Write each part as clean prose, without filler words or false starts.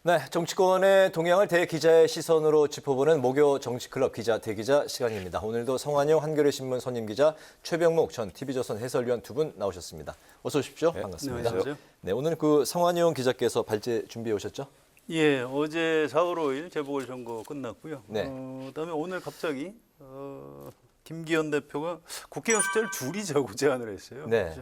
네, 정치권의 동향을 대기자의 시선으로 짚어보는 목요 정치클럽 기자 대기자 시간입니다. 오늘도 성완용 한겨레 신문 선임 기자 최병목 전 TV조선 해설위원 두 분 나오셨습니다. 어서 오십시오. 네, 반갑습니다. 안녕하세요. 네, 오늘 그 성완용 기자께서 발제 준비해 오셨죠? 예, 어제 4월 5일 재보궐선거 끝났고요. 네. 그다음에 오늘 갑자기 김기현 대표가 국회의원 숫자를 줄이자고 제안을 했어요. 네.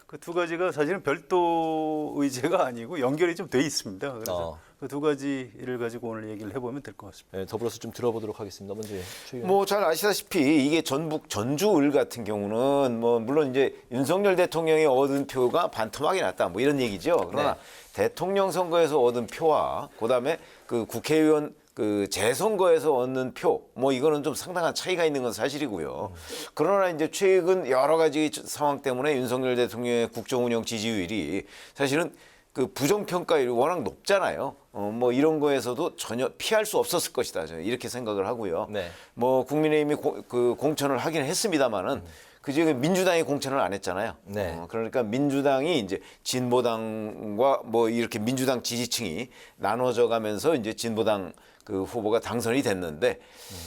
그 두 가지가 사실은 별도 의제가 아니고 연결이 좀 돼 있습니다. 그래서 그 두 가지를 가지고 오늘 얘기를 해보면 될 것 같습니다. 네, 더불어서 좀 들어보도록 하겠습니다. 먼저 최 의원. 뭐 잘 아시다시피 이게 전북 전주을 같은 경우는 뭐 물론 이제 윤석열 대통령이 얻은 표가 반토막이 났다 뭐 이런 얘기죠. 그러나 대통령 선거에서 얻은 표와 그다음에 그 국회의원 그 재선거에서 얻는 표, 뭐 이거는 좀 상당한 차이가 있는 건 사실이고요. 그러나 이제 최근 여러 가지 상황 때문에 윤석열 대통령의 국정운영 지지율이 사실은 그 부정평가율이 워낙 높잖아요. 뭐 이런 거에서도 전혀 피할 수 없었을 것이다. 저는 이렇게 생각을 하고요. 네. 뭐 국민의힘이 그 공천을 하긴 했습니다만은 그중에 민주당이 공천을 안 했잖아요. 네. 그러니까 민주당이 이제 진보당과 뭐 이렇게 민주당 지지층이 나눠져 가면서 이제 진보당 그 후보가 당선이 됐는데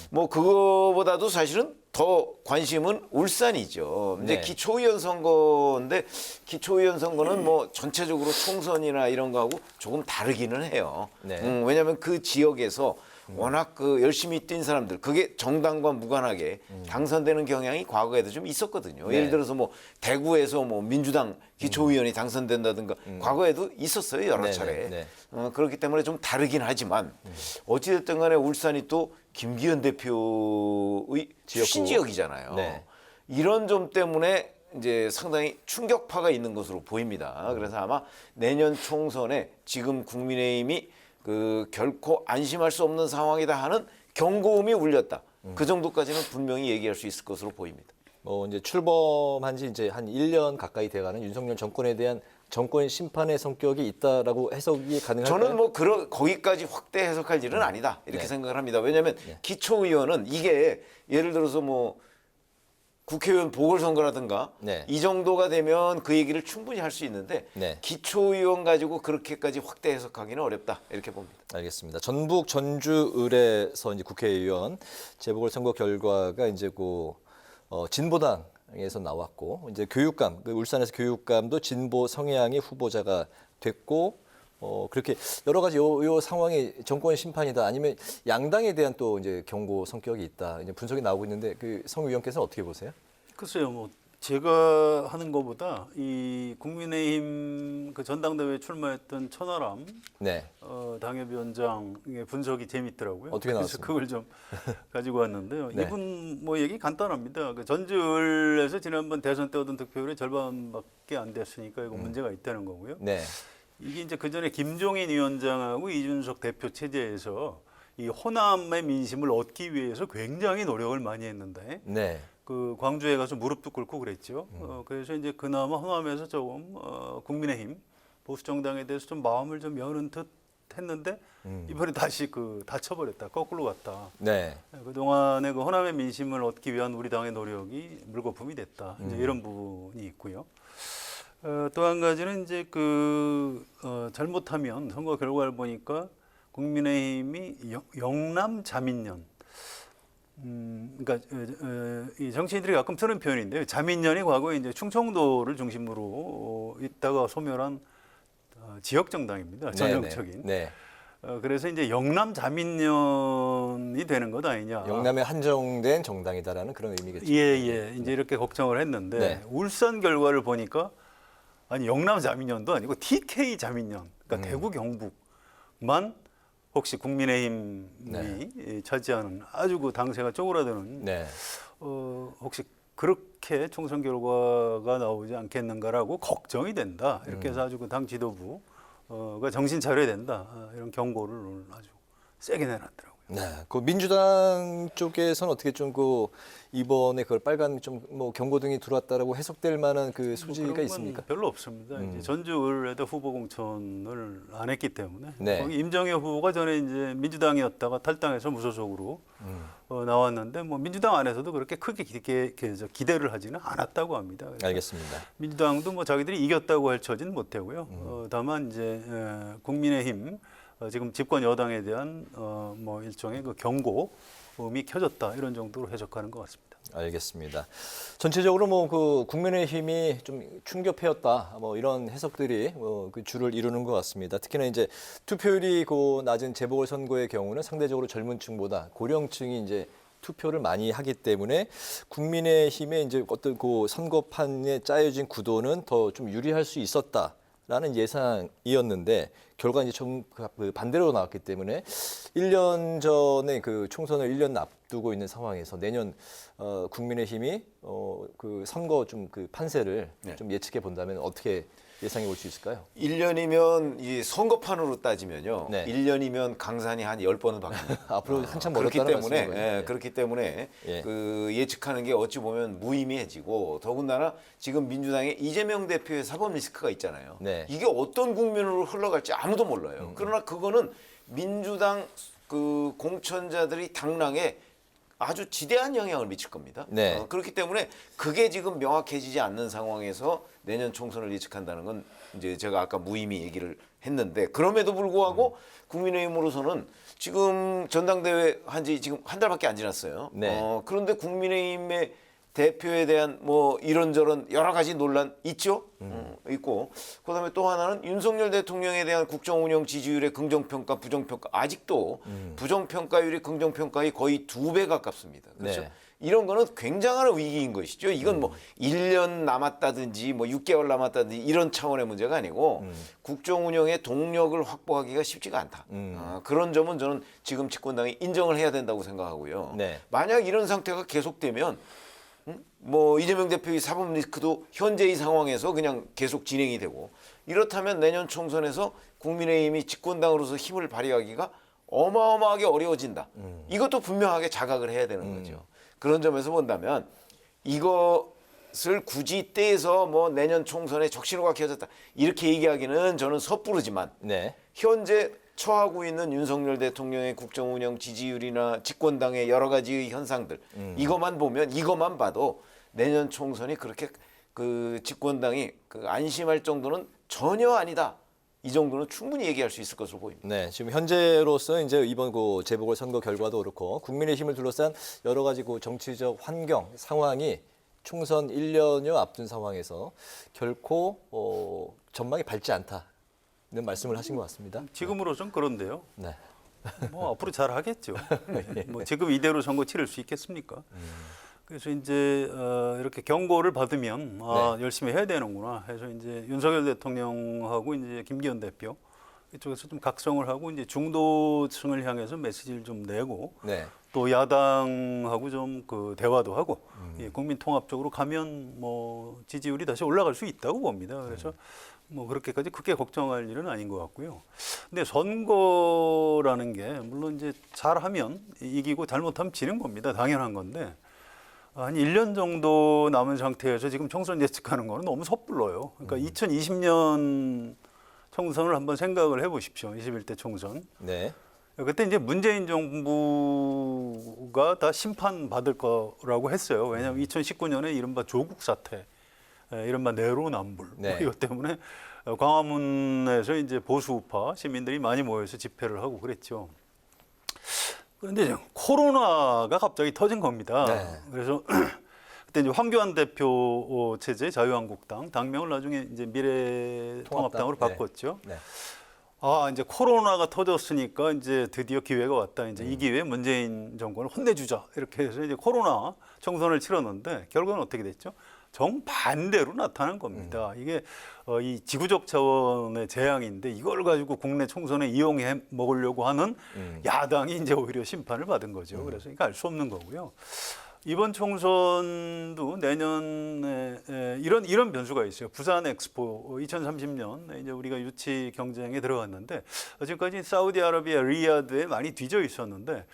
뭐 그거보다도 사실은 더 관심은 울산이죠. 이제 네. 기초의원 선거인데 기초의원 선거는 뭐 전체적으로 총선이나 이런 거하고 조금 다르기는 해요. 네. 왜냐하면 그 지역에서 워낙 그 열심히 뛴 사람들, 그게 정당과 무관하게 당선되는 경향이 과거에도 좀 있었거든요. 네. 예를 들어서 뭐 대구에서 뭐 민주당 기초의원이 당선된다든가 과거에도 있었어요, 여러 네, 차례. 네, 그렇기 때문에 좀 다르긴 하지만 어찌됐든 간에 울산이 또 김기현 대표의 출신 지역이잖아요. 네. 이런 점 때문에 이제 상당히 충격파가 있는 것으로 보입니다. 그래서 아마 내년 총선에 지금 국민의힘이 그 결코 안심할 수 없는 상황이다 하는 경고음이 울렸다. 그 정도까지는 분명히 얘기할 수 있을 것으로 보입니다. 뭐 이제 출범한 지 이제 한 1년 가까이 돼가는 윤석열 정권에 대한 정권 심판의 성격이 있다라고 해석이 가능할까요? 저는 뭐 거기까지 확대 해석할 일은 아니다 이렇게 네. 생각을 합니다. 왜냐하면 기초의원은 이게 예를 들어서 뭐 국회의원 보궐선거라든가 네. 이 정도가 되면 그 얘기를 충분히 할 수 있는데 네. 기초의원 가지고 그렇게까지 확대 해석하기는 어렵다 이렇게 봅니다. 알겠습니다. 전북 전주을에서 이제 국회의원 재보궐선거 결과가 이제 그 진보당에서 나왔고 이제 교육감, 그 울산에서 교육감도 진보 성향의 후보자가 됐고 그렇게 여러 가지 요 상황이 정권 심판이다 아니면 양당에 대한 또 이제 경고 성격이 있다 이제 분석이 나오고 있는데 그 성 의원께서는 어떻게 보세요? 글쎄요, 뭐 제가 하는 것보다 이 국민의힘 그 전당대회에 출마했던 천하람 네. 당협위원장의 분석이 재밌더라고요. 어떻게 그래서 나왔습니까? 그걸 좀 가지고 왔는데요. 네. 이분 뭐 얘기 간단합니다. 그 전주을에서 지난번 대선 때 얻은 득표율이 절반밖에 안 됐으니까 이거 문제가 있다는 거고요. 네. 이게 이제 그 전에 김종인 위원장하고 이준석 대표 체제에서 이 호남의 민심을 얻기 위해서 굉장히 노력을 많이 했는데 네. 그 광주에 가서 무릎도 꿇고 그랬죠. 그래서 이제 그나마 호남에서 조금 국민의힘 보수 정당에 대해서 좀 마음을 좀 여는 듯 했는데 이번에 다시 그 다쳐버렸다. 거꾸로 갔다. 네. 그동안의 그 호남의 민심을 얻기 위한 우리 당의 노력이 물거품이 됐다. 이제 이런 부분이 있고요. 또 한 가지는 이제 잘못하면 선거 결과를 보니까 국민의힘이 영남 자민련, 그러니까 이 정치인들이 가끔 쓰는 표현인데요. 자민련이 과거에 이제 충청도를 중심으로 있다가 소멸한 지역 정당입니다. 전형적인. 네. 그래서 이제 영남 자민련이 되는 것 아니냐. 영남에 한정된 정당이다라는 그런 의미겠죠. 예. 이제 이렇게 걱정을 했는데 네. 울산 결과를 보니까 아니 영남 자민련도 아니고 TK 자민련, 그러니까 대구 경북만 혹시 국민의힘이 차지하는 아주 그 당세가 쪼그라드는 네. 혹시 그렇게 총선 결과가 나오지 않겠는가라고 걱정이 된다. 이렇게 해서 아주 그 당 지도부가 정신 차려야 된다. 이런 경고를 오늘 아주 세게 내놨더라고요. 네, 그 민주당 쪽에서는 어떻게 좀 그 이번에 그걸 빨간 좀 뭐 경고등이 들어왔다라고 해석될 만한 그 소지가 그런 건 있습니까? 별로 없습니다. 이제 전주을에도 후보 공천을 안 했기 때문에 네. 거기 임정희 후보가 전에 이제 민주당이었다가 탈당해서 무소속으로 나왔는데 뭐 민주당 안에서도 그렇게 크게 기대를 하지는 않았다고 합니다. 그래서 알겠습니다. 민주당도 뭐 자기들이 이겼다고 할 처지는 못하고요. 다만 이제 국민의힘 지금 집권 여당에 대한 뭐 일종의 그 경고음이 켜졌다 이런 정도로 해석하는 것 같습니다. 알겠습니다. 전체적으로 뭐 그 국민의힘이 좀 충격패였다, 뭐 이런 해석들이 그 주를 이루는 것 같습니다. 특히나 이제 투표율이 그 낮은 재보궐선거의 경우는 상대적으로 젊은층보다 고령층이 이제 투표를 많이 하기 때문에 국민의힘의 이제 어떤 그 선거판에 짜여진 구도는 더 좀 유리할 수 있었다라는 예상이었는데 결과 이제 좀 반대로 나왔기 때문에 1년 전에 그 총선을 1년 앞두고 있는 상황에서 내년 국민의힘이 그 선거 좀 그 판세를 네. 좀 예측해 본다면 어떻게 예상해 볼 수 있을까요? 1년이면 이 선거판으로 따지면요. 네. 1년이면 강산이 한 10번은 바뀝니다. 앞으로 한참 그렇기 멀었다는 때문에 말씀인 거예요. 그렇기 때문에 예. 그 예측하는 게 어찌 보면 무의미해지고 더군다나 지금 민주당의 이재명 대표의 사법 리스크가 있잖아요. 네. 이게 어떤 국면으로 흘러갈지 아무도 몰라요. 그러나 그거는 민주당 그 공천자들이 당락에 아주 지대한 영향을 미칠 겁니다. 네. 그렇기 때문에 그게 지금 명확해지지 않는 상황에서 내년 총선을 예측한다는 건 이제 제가 아까 무의미 얘기를 했는데 그럼에도 불구하고 국민의힘으로서는 지금 전당대회 한지 지금 한 달밖에 안 지났어요. 네. 그런데 국민의힘의 대표에 대한 뭐 이런저런 여러 가지 논란 있죠. 있고 그다음에 또 하나는 윤석열 대통령에 대한 국정운영 지지율의 긍정평가, 부정평가 아직도 부정평가율이 긍정평가의 거의 2배 가깝습니다. 그렇죠. 네. 이런 거는 굉장한 위기인 것이죠. 이건 뭐 1년 남았다든지 뭐 6개월 남았다든지 이런 차원의 문제가 아니고 국정운영의 동력을 확보하기가 쉽지가 않다. 그런 점은 저는 지금 집권당이 인정을 해야 된다고 생각하고요. 네. 만약 이런 상태가 계속되면 뭐 이재명 대표의 사법 리스크도 현재의 상황에서 그냥 계속 진행이 되고 이렇다면 내년 총선에서 국민의힘이 집권당으로서 힘을 발휘하기가 어마어마하게 어려워진다. 이것도 분명하게 자각을 해야 되는 거죠. 그런 점에서 본다면 이것을 굳이 떼서 뭐 내년 총선에 적신호가 켜졌다 이렇게 얘기하기는 저는 섣부르지만 네. 현재 처하고 있는 윤석열 대통령의 국정운영 지지율이나 집권당의 여러 가지의 현상들 이것만 봐도 내년 총선이 그렇게 그 집권당이 그 안심할 정도는 전혀 아니다. 이 정도는 충분히 얘기할 수 있을 것으로 보입니다. 네, 지금 현재로서 이제 이번 그 재보궐 선거 결과도 그렇고 국민의힘을 둘러싼 여러 가지 그 정치적 환경 상황이 총선 1년여 앞둔 상황에서 결코 전망이 밝지 않다는 말씀을 하신 것 같습니다. 지금으로선 그런데요. 네. 뭐 앞으로 잘 하겠죠. 뭐 지금 이대로 선거 치를 수 있겠습니까? 그래서 이제 이렇게 경고를 받으면 열심히 해야 되는구나 해서 이제 윤석열 대통령하고 이제 김기현 대표 이쪽에서 좀 각성을 하고 이제 중도층을 향해서 메시지를 좀 내고 네. 또 야당하고 좀 그 대화도 하고 예, 국민 통합적으로 가면 뭐 지지율이 다시 올라갈 수 있다고 봅니다. 그래서 뭐 그렇게까지 크게 걱정할 일은 아닌 것 같고요. 근데 선거라는 게 물론 이제 잘하면 이기고 잘못하면 지는 겁니다. 당연한 건데 한 1년 정도 남은 상태에서 지금 총선 예측하는 거는 너무 섣불러요. 그러니까 2020년 총선을 한번 생각을 해보십시오. 21대 총선. 네. 그때 이제 문재인 정부가 다 심판받을 거라고 했어요. 왜냐하면 2019년에 이른바 조국 사태, 이른바 내로남불 네. 뭐 이것 때문에 광화문에서 이제 보수우파 시민들이 많이 모여서 집회를 하고 그랬죠. 그런데 이제 코로나가 갑자기 터진 겁니다. 네. 그래서 그때 이제 황교안 대표 체제 자유한국당 당명을 나중에 이제 미래통합당으로 통합당. 바꿨죠. 네. 이제 코로나가 터졌으니까 이제 드디어 기회가 왔다. 이제 이 기회에 문재인 정권을 혼내주자. 이렇게 해서 이제 코로나 총선을 치렀는데 결과는 어떻게 됐죠? 정반대로 나타난 겁니다. 이게 이 지구적 차원의 재앙인데 이걸 가지고 국내 총선에 이용해 먹으려고 하는 야당이 이제 오히려 심판을 받은 거죠. 그래서 이거 알 수 없는 거고요. 이번 총선도 내년에 이런 변수가 있어요. 부산 엑스포 2030년 이제 우리가 유치 경쟁에 들어갔는데 지금까지 사우디아라비아 리야드에 많이 뒤져 있었는데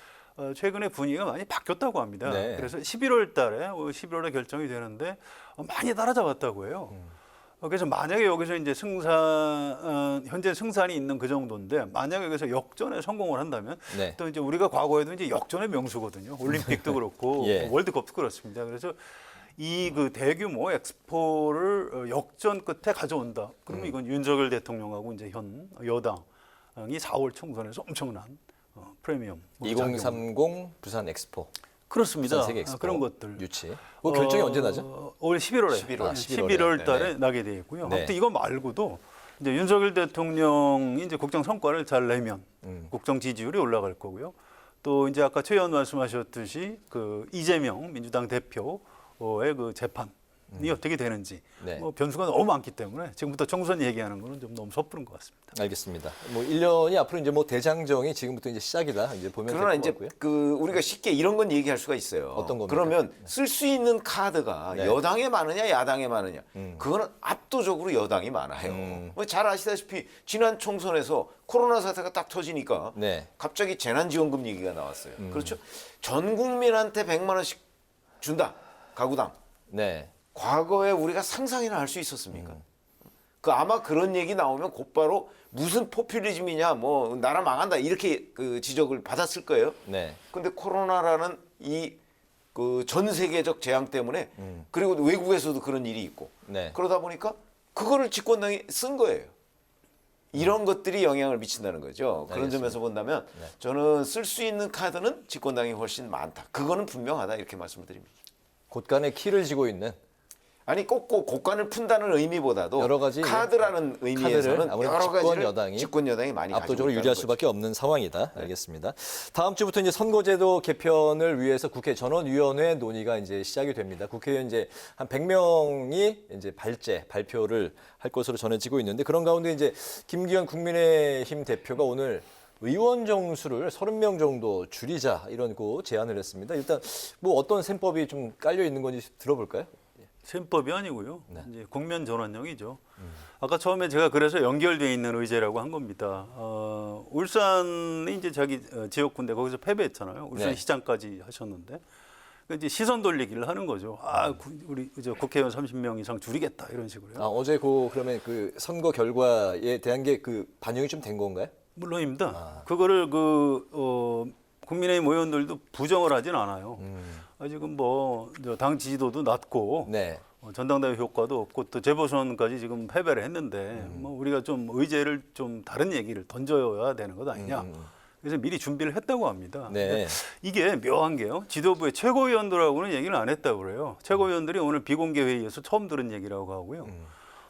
최근에 분위기가 많이 바뀌었다고 합니다. 네. 그래서 11월에 결정이 되는데 많이 따라잡았다고 해요. 그래서 만약에 여기서 이제 현재 승산이 있는 그 정도인데 만약에 여기서 역전에 성공을 한다면 네. 또 이제 우리가 과거에도 이제 역전의 명수거든요. 올림픽도 그렇고 예. 월드컵도 그렇습니다. 그래서 이 그 대규모 엑스포를 역전 끝에 가져온다. 그러면 이건 윤석열 대통령하고 이제 현 여당 이 4월 총선에서 엄청난 프리미엄 2030 부산 엑스포, 그렇습니다. 부산 세계 엑스포 그런 것들 유치. 그 결정이 언제 나죠? 올 11월에 11월. 11월 달에 네. 나게 되어 있고요. 네. 아무튼 이거 말고도 이제 윤석열 대통령이 이제 국정 성과를 잘 내면 국정 지지율이 올라갈 거고요. 또 이제 아까 최 의원 말씀하셨듯이 그 이재명 민주당 대표의 그 재판이 어떻게 되는지 네. 뭐 변수가 너무 많기 때문에 지금부터 총선 얘기하는 거는 좀 너무 섣부른 것 같습니다. 알겠습니다. 뭐 1년이 앞으로 이제 뭐 대장정이 지금부터 이제 시작이다 이제 보면 될 그러나 것 이제 같고요. 그 우리가 쉽게 이런 건 얘기할 수가 있어요. 어떤 겁니까? 그러면 쓸 수 있는 카드가 네. 여당에 많으냐 야당에 많으냐. 그거는 압도적으로 여당이 많아요. 뭐잘 아시다시피 지난 총선에서 코로나 사태가 딱 터지니까 네. 갑자기 재난지원금 얘기가 나왔어요. 그렇죠? 전 국민한테 100만 원씩 준다. 가구당. 네. 과거에 우리가 상상이나 할 수 있었습니까? 그 아마 그런 얘기 나오면 곧바로 무슨 포퓰리즘이냐, 뭐 나라 망한다 이렇게 그 지적을 받았을 거예요. 네. 근데 코로나라는 이 그 전 세계적 재앙 때문에 그리고 외국에서도 그런 일이 있고 네. 그러다 보니까 그거를 집권당이 쓴 거예요. 이런 것들이 영향을 미친다는 거죠. 그런 알겠습니다. 점에서 본다면 네. 저는 쓸 수 있는 카드는 집권당이 훨씬 많다. 그거는 분명하다 이렇게 말씀을 드립니다. 곳간에 키를 쥐고 있는 아니 꼭 곡간을 푼다는 의미보다도 여러 가지 카드라는 의미에서는 카드를 아무래도 여러 가지를 집권 집권 여당이 많이 압도적으로 가지고 유리할 있다는 수밖에 없는 상황이다. 알겠습니다. 다음 주부터 이제 선거제도 개편을 위해서 국회 전원위원회 논의가 이제 시작이 됩니다. 국회의원 이제 한 100명이 이제 발표를 할 것으로 전해지고 있는데 그런 가운데 이제 김기현 국민의힘 대표가 오늘 의원 정수를 30명 정도 줄이자 이런 거 제안을 했습니다. 일단 뭐 어떤 셈법이 좀 깔려 있는 건지 들어볼까요? 셈법이 아니고요. 네. 이제 국면 전환형이죠. 아까 처음에 제가 그래서 연결돼 있는 의제라고 한 겁니다. 울산이 이제 자기 지역군데 거기서 패배했잖아요. 울산 네. 시장까지 하셨는데 이제 시선 돌리기를 하는 거죠. 우리 이제 국회의원 30명 이상 줄이겠다 이런 식으로요. 어제 그러면 그 선거 결과에 대한 게 그 반영이 좀 된 건가요? 물론입니다. 그거를 국민의힘 의원들도 부정을 하진 않아요. 지금 뭐 당 지지도도 낮고 네. 전당대회 효과도 없고 또 재보선까지 지금 패배를 했는데 뭐 우리가 좀 의제를 좀 다른 얘기를 던져야 되는 것 아니냐. 그래서 미리 준비를 했다고 합니다. 네. 근데 이게 묘한 게요. 지도부의 최고위원들하고는 얘기를 안 했다고 그래요. 최고위원들이 오늘 비공개 회의에서 처음 들은 얘기라고 하고요.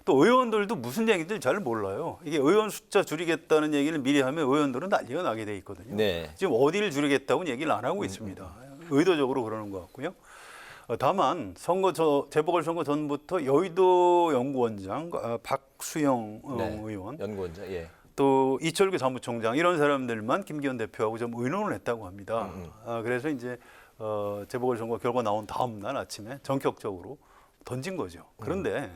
또 의원들도 무슨 얘기인지 잘 몰라요. 이게 의원 숫자 줄이겠다는 얘기를 미리 하면 의원들은 난리가 나게 돼 있거든요. 네. 지금 어디를 줄이겠다고 얘기를 안 하고 있습니다. 의도적으로 그러는 것 같고요. 다만 재보궐선거 전부터 여의도 연구원장 박수영 네. 의원 연구원장. 예. 또 이철규 사무총장 이런 사람들만 김기현 대표하고 좀 의논을 했다고 합니다. 그래서 이제 재보궐선거 결과 나온 다음 날 아침에 전격적으로 던진 거죠. 그런데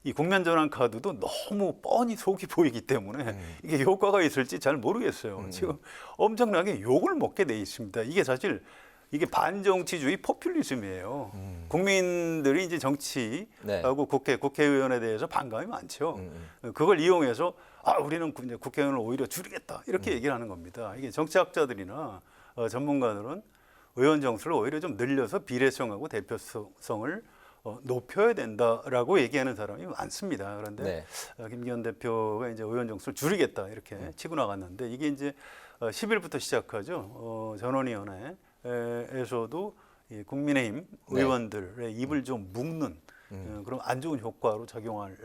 이 국면 전환 카드도 너무 뻔히 속이 보이기 때문에 이게 효과가 있을지 잘 모르겠어요. 지금 엄청나게 욕을 먹게 돼 있습니다. 이게 사실 이게 반정치주의 포퓰리즘이에요. 국민들이 이제 정치하고 국회의원에 대해서 반감이 많죠. 그걸 이용해서 우리는 이제 국회의원을 오히려 줄이겠다 이렇게 얘기를 하는 겁니다. 이게 정치학자들이나 전문가들은 의원 정수를 오히려 좀 늘려서 비례성하고 대표성을 높여야 된다라고 얘기하는 사람이 많습니다. 그런데 김기현 대표가 이제 의원 정수를 줄이겠다 이렇게 치고 나갔는데 이게 이제 10일부터 시작하죠. 전원위원회에서도 이 국민의힘 의원들의 입을 좀 묶는 그런 안 좋은 효과로 작용할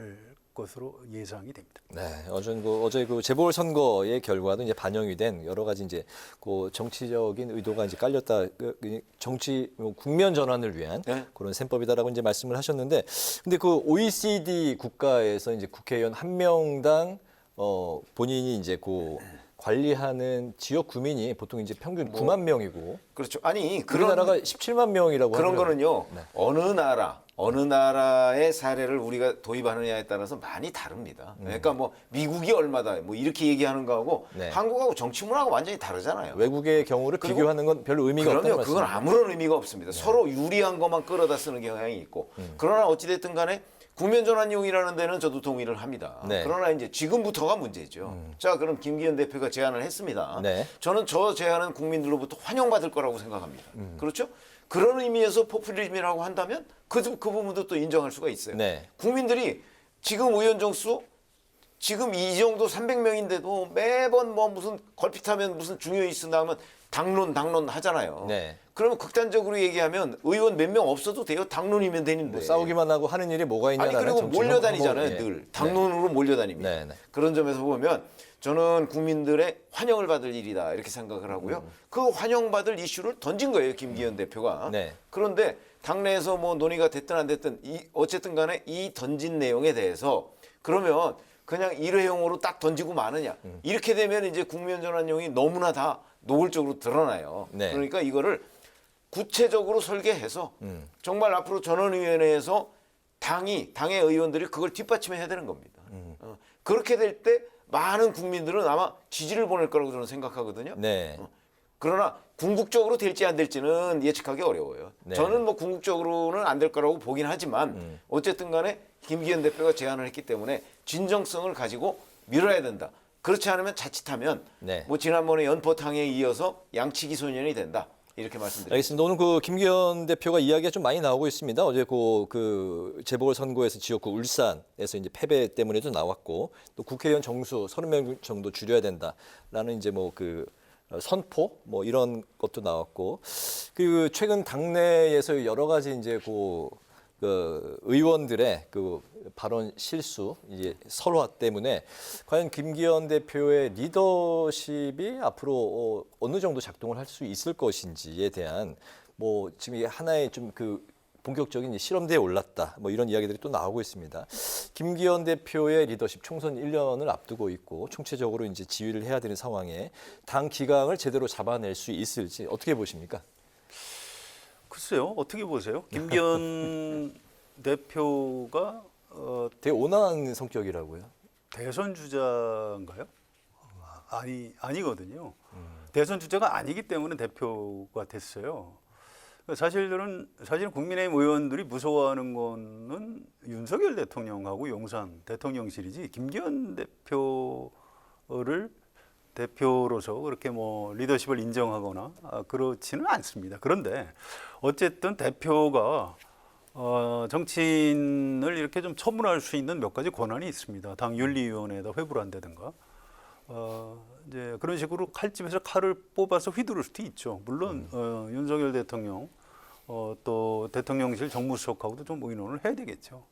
것으로 예상이 됩니다. 네, 어제 그 재보궐 선거의 결과도 이제 반영이 된 여러 가지 이제 그 정치적인 의도가 이제 깔렸다. 정치 국면 전환을 위한 네. 그런 셈법이다라고 이제 말씀을 하셨는데, 근데 그 OECD 국가에서 이제 국회의원 한 명당 본인이 이제 그 관리하는 지역 구민이 보통 이제 평균 9만 명이고, 그렇죠. 아니 우리나라가 17만 명이라고 그런 하더라고요. 거는요. 어느 나라의 사례를 우리가 도입하느냐에 따라서 많이 다릅니다. 그러니까 뭐 미국이 얼마다 뭐 이렇게 얘기하는 거하고 네. 한국하고 정치 문화가 완전히 다르잖아요. 외국의 경우를 그리고 비교하는 건 별로 의미가 없다는 그럼요. 말씀이죠. 그건 아무런 의미가 없습니다. 서로 유리한 것만 끌어다 쓰는 경향이 있고. 그러나 어찌됐든 간에 국면전환용이라는 데는 저도 동의를 합니다. 네. 그러나 이제 지금부터가 문제죠. 자, 그럼 김기현 대표가 제안을 했습니다. 네. 저는 저 제안은 국민들로부터 환영받을 거라고 생각합니다. 그렇죠? 그런 의미에서 포퓰리즘이라고 한다면 그 부분도 또 인정할 수가 있어요. 네. 국민들이 지금 의원 정수 지금 이 정도 300명인데도 매번 뭐 무슨 걸핏하면 무슨 중요 이슈 나오면 당론 하잖아요. 네. 그러면 극단적으로 얘기하면 의원 몇 명 없어도 돼요. 당론이면 되는데. 뭐 싸우기만 하고 하는 일이 뭐가 아니 있냐라는 그리고 정치 몰려다니잖아요. 예. 늘 당론으로 몰려다닙니다. 네, 네. 그런 점에서 보면 저는 국민들의 환영을 받을 일이다 이렇게 생각을 하고요. 그 환영받을 이슈를 던진 거예요. 김기현 대표가. 네. 그런데 당내에서 뭐 논의가 됐든 안 됐든 어쨌든 간에 이 던진 내용에 대해서 그러면 그냥 일회용으로 딱 던지고 마느냐. 이렇게 되면 이제 국면 전환용이 너무나 다 노골적으로 드러나요. 네. 그러니까 이거를 구체적으로 설계해서 정말 앞으로 전원위원회에서 당의 의원들이 그걸 뒷받침해야 되는 겁니다. 그렇게 될 때 많은 국민들은 아마 지지를 보낼 거라고 저는 생각하거든요. 네. 그러나 궁극적으로 될지 안 될지는 예측하기 어려워요. 네. 저는 뭐 궁극적으로는 안 될 거라고 보긴 하지만 어쨌든 간에 김기현 대표가 제안을 했기 때문에 진정성을 가지고 밀어야 된다. 그렇지 않으면 자칫하면 네. 뭐 지난번에 연포탕에 이어서 양치기 소년이 된다. 이렇게 말씀드립니다. 알겠습니다. 오늘 그 김기현 대표가 이야기가 좀 많이 나오고 있습니다. 어제 그 재보궐선거에서 지역구 울산에서 이제 패배 때문에도 나왔고 또 국회의원 정수 30명 정도 줄여야 된다라는 이제 뭐 그 선포 뭐 이런 것도 나왔고 그 최근 당내에서 여러 가지 이제 그 의원들의 그 발언 실수 이제 설화 때문에 과연 김기현 대표의 리더십이 앞으로 어느 정도 작동을 할 수 있을 것인지에 대한 뭐 지금 이게 하나의 좀 그 본격적인 실험대에 올랐다 뭐 이런 이야기들이 또 나오고 있습니다. 김기현 대표의 리더십 총선 1년을 앞두고 있고 총체적으로 이제 지휘를 해야 되는 상황에 당 기강을 제대로 잡아낼 수 있을지 어떻게 보십니까? 글쎄요, 어떻게 보세요? 김기현 대표가 되게 온화한 성격이라고요. 대선 주자인가요? 아니거든요. 대선 주자가 아니기 때문에 대표가 됐어요. 사실은 국민의힘 의원들이 무서워하는 거는 윤석열 대통령하고 용산 대통령실이지 김기현 대표를 대표로서 그렇게 뭐 리더십을 인정하거나 그렇지는 않습니다. 그런데 어쨌든 대표가 정치인을 이렇게 좀 처분할 수 있는 몇 가지 권한이 있습니다. 당 윤리위원회에다 회부를 한다든가 이제 그런 식으로 칼집에서 칼을 뽑아서 휘두를 수도 있죠. 물론 윤석열 대통령 또 대통령실 정무수석하고도 좀 의논을 해야 되겠죠.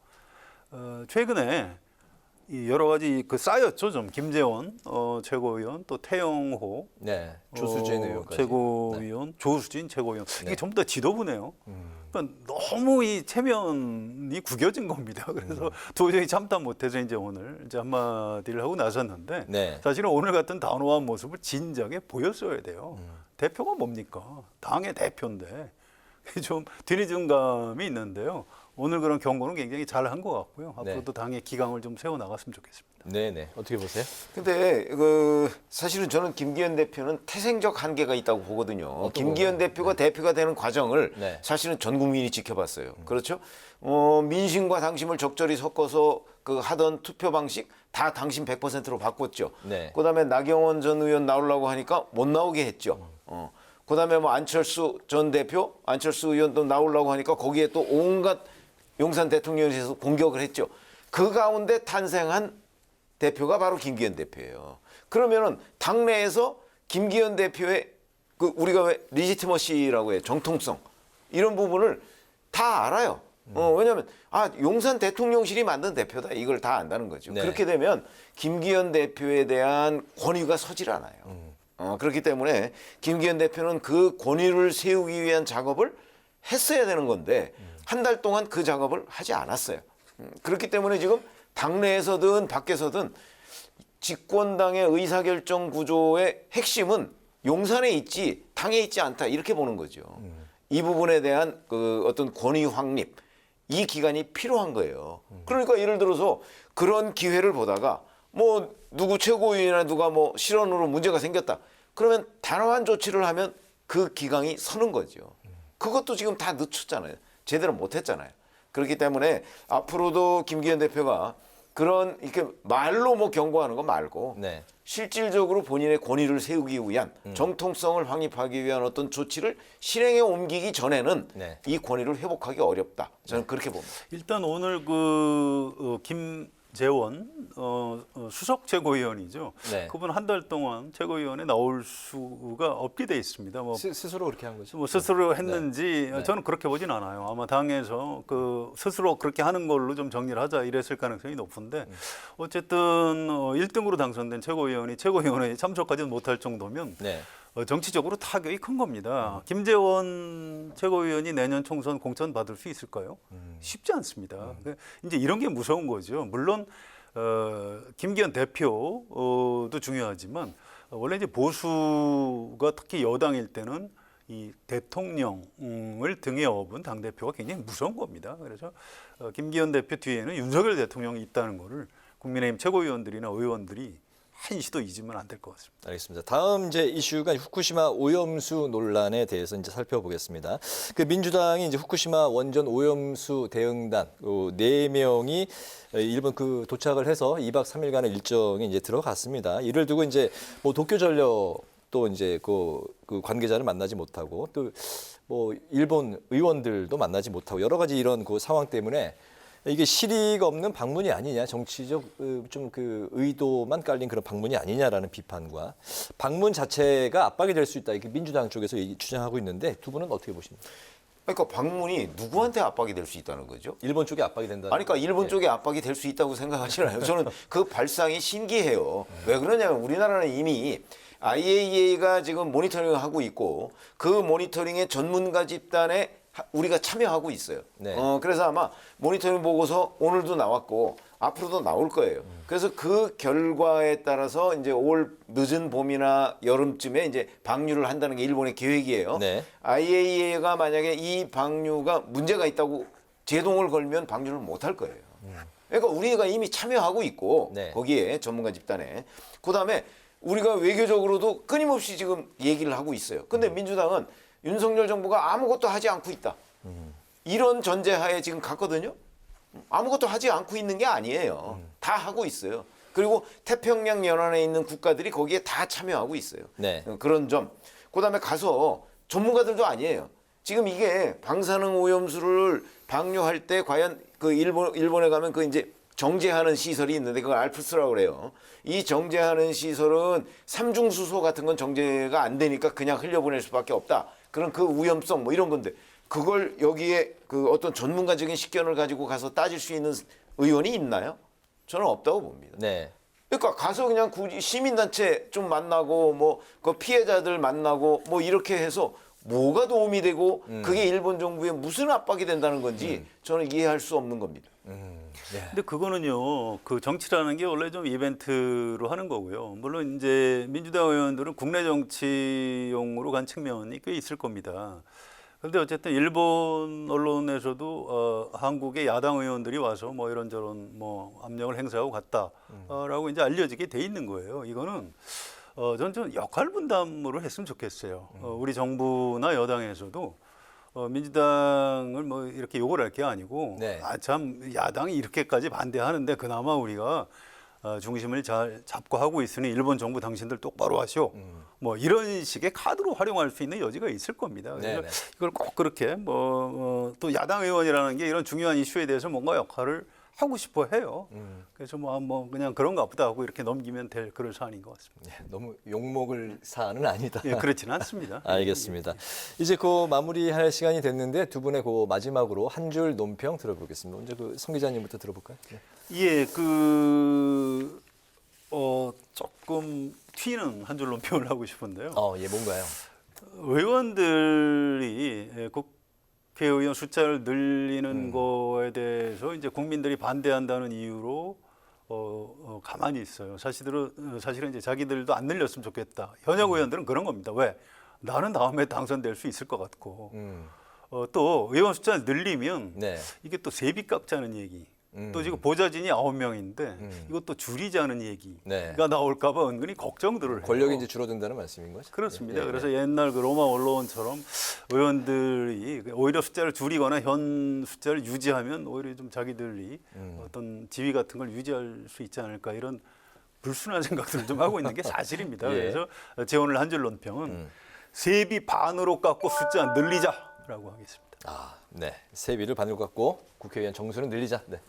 최근에 이 여러 가지 그 쌓였죠. 좀 김재원 최고위원 또 태영호 네, 조수진 의원까지. 최고위원, 조수진 최고위원 네. 이게 전부 다 지도부네요. 그러니까 너무 이 체면이 구겨진 겁니다. 그래서 도저히 참다 못해서 이제 오늘 이제 한마디를 하고 나섰는데 네. 사실은 오늘 같은 단호한 모습을 진작에 보였어야 돼요. 대표가 뭡니까? 당의 대표인데 좀 뒤늦은 감이 있는데요. 오늘 그런 경고는 굉장히 잘 한 것 같고요. 네. 앞으로도 당의 기강을 좀 세워 나갔으면 좋겠습니다. 네네. 어떻게 보세요? 근데 사실은 저는 김기현 대표는 태생적 한계가 있다고 보거든요. 김기현 대표가 대표가 되는 과정을 네. 사실은 전 국민이 지켜봤어요. 그렇죠? 민심과 당심을 적절히 섞어서 그 하던 투표 방식 다 당심 100%로 바꿨죠. 네. 그다음에 나경원 전 의원 나오려고 하니까 못 나오게 했죠. 그다음에 뭐 안철수 전 대표, 안철수 의원도 나오려고 하니까 거기에 또 온갖 용산 대통령실에서 공격을 했죠. 그 가운데 탄생한 대표가 바로 김기현 대표예요. 그러면은 당내에서 김기현 대표의 그 우리가 왜 리지티머시라고 해 정통성 이런 부분을 다 알아요. 왜냐하면 용산 대통령실이 만든 대표다 이걸 다 안다는 거죠. 네. 그렇게 되면 김기현 대표에 대한 권위가 서질 않아요. 그렇기 때문에 김기현 대표는 그 권위를 세우기 위한 작업을 했어야 되는 건데 한 달 동안 그 작업을 하지 않았어요. 그렇기 때문에 지금 당내에서든 밖에서든 집권당의 의사결정 구조의 핵심은 용산에 있지 당에 있지 않다 이렇게 보는 거죠. 이 부분에 대한 그 어떤 권위 확립 이 기간이 필요한 거예요. 그러니까 예를 들어서 그런 기회를 보다가 뭐 누구 최고위원이나 누가 뭐 실언으로 문제가 생겼다. 그러면 단호한 조치를 하면 그 기강이 서는 거죠. 그것도 지금 다 늦췄잖아요. 제대로 못했잖아요. 그렇기 때문에 앞으로도 김기현 대표가 그런 이렇게 말로 뭐 경고하는 거 말고 네. 실질적으로 본인의 권위를 세우기 위한 정통성을 확립하기 위한 어떤 조치를 실행에 옮기기 전에는 네. 이 권위를 회복하기 어렵다. 저는 그렇게 봅니다. 일단 오늘 김 김재원 수석 최고위원이죠. 네. 그분 한 달 동안 최고위원에 나올 수가 없게 돼 있습니다. 뭐 스스로 그렇게 한 거죠. 뭐 스스로 했는지 네. 저는 그렇게 보진 않아요. 아마 당에서 그 스스로 그렇게 하는 걸로 좀 정리를 하자 이랬을 가능성이 높은데 어쨌든 1등으로 당선된 최고위원이 최고위원회에 참석하지 못할 정도면 네. 정치적으로 타격이 큰 겁니다. 김재원 최고위원이 내년 총선 공천 받을 수 있을까요? 쉽지 않습니다. 이제 이런 게 무서운 거죠. 물론 김기현 대표도 중요하지만 원래 이제 보수가 특히 여당일 때는 이 대통령을 등에 업은 당 대표가 굉장히 무서운 겁니다. 그래서 김기현 대표 뒤에는 윤석열 대통령이 있다는 거를 국민의힘 최고위원들이나 의원들이 한시도 잊으면 안 될 것 같습니다. 알겠습니다. 다음 이제 이슈가 후쿠시마 오염수 논란에 대해서 이제 살펴보겠습니다. 그 민주당이 이제 후쿠시마 원전 오염수 대응단 4명이 일본 그 도착을 해서 2박 3일간의 일정이 이제 들어갔습니다. 이를 두고 이제 뭐 도쿄전력 또 이제 그 관계자를 만나지 못하고 또 뭐 일본 의원들도 만나지 못하고 여러 가지 이런 그 상황 때문에 이게 실의가 없는 방문이 아니냐, 정치적 좀 그 의도만 깔린 그런 방문이 아니냐라는 비판과 방문 자체가 압박이 될 수 있다 이렇게 민주당 쪽에서 주장하고 있는데 두 분은 어떻게 보십니까? 그러니까 방문이 누구한테 압박이 될 수 있다는 거죠? 일본 쪽에 압박이 된다. 아니, 그러니까 일본 쪽에 압박이 될 수 있다고 생각하지 않아요. 저는 그 발상이 신기해요. 왜 그러냐면 우리나라는 이미 IAEA가 지금 모니터링을 하고 있고 그 모니터링의 전문가 집단에 우리가 참여하고 있어요. 네. 그래서 아마 모니터링 보고서 오늘도 나왔고 앞으로도 나올 거예요. 그래서 그 결과에 따라서 이제 올 늦은 봄이나 여름쯤에 이제 방류를 한다는 게 일본의 계획이에요. 네. IAEA가 만약에 이 방류가 문제가 있다고 제동을 걸면 방류를 못 할 거예요. 그러니까 우리가 이미 참여하고 있고 네. 거기에 전문가 집단에 그다음에 우리가 외교적으로도 끊임없이 지금 얘기를 하고 있어요. 근데 민주당은 윤석열 정부가 아무것도 하지 않고 있다. 이런 전제하에 지금 갔거든요. 아무것도 하지 않고 있는 게 아니에요. 다 하고 있어요. 그리고 태평양 연안에 있는 국가들이 거기에 다 참여하고 있어요. 네. 그런 점. 그다음에 가서 전문가들도 아니에요. 지금 이게 방사능 오염수를 방류할 때 과연 그 일본에 가면 그 이제 정제하는 시설이 있는데 그걸 알프스라고 그래요. 이 정제하는 시설은 삼중수소 같은 건 정제가 안 되니까 그냥 흘려보낼 수밖에 없다. 그런 그 위험성 뭐 이런 건데 그걸 여기에 그 어떤 전문가적인 식견을 가지고 가서 따질 수 있는 의원이 있나요? 저는 없다고 봅니다. 네. 그러니까 가서 그냥 굳이 시민단체 좀 만나고 뭐 그 피해자들 만나고 뭐 이렇게 해서 뭐가 도움이 되고 그게 일본 정부에 무슨 압박이 된다는 건지 저는 이해할 수 없는 겁니다. 근데 그거는요, 그 정치라는 게 원래 좀 이벤트로 하는 거고요. 물론 이제 민주당 의원들은 국내 정치용으로 간 측면이 꽤 있을 겁니다. 그런데 어쨌든 일본 언론에서도 한국의 야당 의원들이 와서 뭐 이런저런 뭐 압력을 행사하고 갔다라고 이제 알려지게 돼 있는 거예요. 이거는 저는 좀 역할 분담으로 했으면 좋겠어요. 우리 정부나 여당에서도 민주당을 뭐 이렇게 욕을 할 게 아니고 네. 참 야당이 이렇게까지 반대하는데 그나마 우리가 중심을 잘 잡고 하고 있으니 일본 정부 당신들 똑바로 하시오. 뭐 이런 식의 카드로 활용할 수 있는 여지가 있을 겁니다. 그래서 네네. 이걸 꼭 그렇게 또 야당 의원이라는 게 이런 중요한 이슈에 대해서 뭔가 역할을 하고 싶어 해요. 그래서 뭐 그냥 그런가 보다 하고 이렇게 넘기면 될 그런 사안인 것 같습니다. 너무 욕먹을 사안은 아니다. 예, 그렇지는 않습니다. 알겠습니다. 이제 그 마무리할 시간이 됐는데 두 분의 그 마지막으로 한 줄 논평 들어보겠습니다. 먼저 그 성 기자님부터 들어볼까요? 네. 예, 조금 튀는 한 줄 논평을 하고 싶은데요. 예, 뭔가요? 의원들이 국회의원 숫자를 늘리는 거에 대해서 이제 국민들이 반대한다는 이유로 가만히 있어요. 사실은 이제 자기들도 안 늘렸으면 좋겠다. 현역 의원들은 그런 겁니다. 왜? 나는 다음에 당선될 수 있을 것 같고. 또 의원 숫자를 늘리면 네. 이게 또 세비 깎자는 얘기. 또 지금 보좌진이 9명인데 이것도 줄이자는 얘기가 네. 나올까 봐 은근히 걱정들을 해요. 권력이 이제 줄어든다는 말씀인 거죠? 그렇습니다. 예, 그래서 옛날 그 로마 언론처럼 의원들이 오히려 숫자를 줄이거나 현 숫자를 유지하면 오히려 좀 자기들이 어떤 지위 같은 걸 유지할 수 있지 않을까 이런 불순한 생각들을 좀 하고 있는 게 사실입니다. 예. 그래서 제 오늘 한 줄 논평은 세비 반으로 깎고 숫자 늘리자라고 하겠습니다. 네. 세비를 반으로 깎고 국회의원 정수는 늘리자. 네.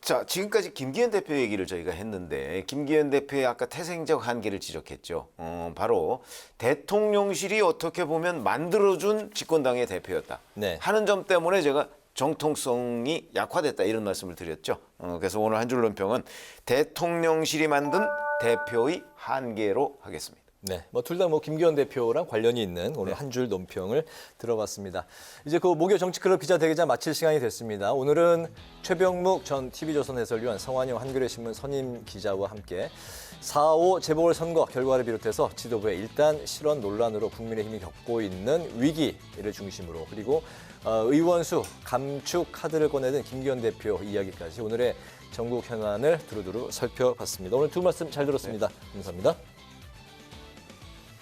자, 지금까지 김기현 대표 얘기를 저희가 했는데 김기현 대표의 아까 태생적 한계를 지적했죠. 바로 대통령실이 어떻게 보면 만들어준 집권당의 대표였다 네. 하는 점 때문에 제가 정통성이 약화됐다 이런 말씀을 드렸죠. 그래서 오늘 한 줄 논평은 대통령실이 만든 대표의 한계로 하겠습니다. 네, 뭐 둘 다 뭐 김기현 대표랑 관련이 있는 오늘 한 줄 논평을 들어봤습니다. 이제 그 목요 정치클럽 기자 대기자 마칠 시간이 됐습니다. 오늘은 최병묵 전 TV조선 해설위원, 성환영 한겨레 신문 선임 기자와 함께 4.5 재보궐선거 결과를 비롯해서 지도부의 일단 실언 논란으로 국민의힘이 겪고 있는 위기를 중심으로 그리고 의원수 감축 카드를 꺼내든 김기현 대표 이야기까지 오늘의 전국 현안을 두루두루 살펴봤습니다. 오늘 두 말씀 잘 들었습니다. 감사합니다.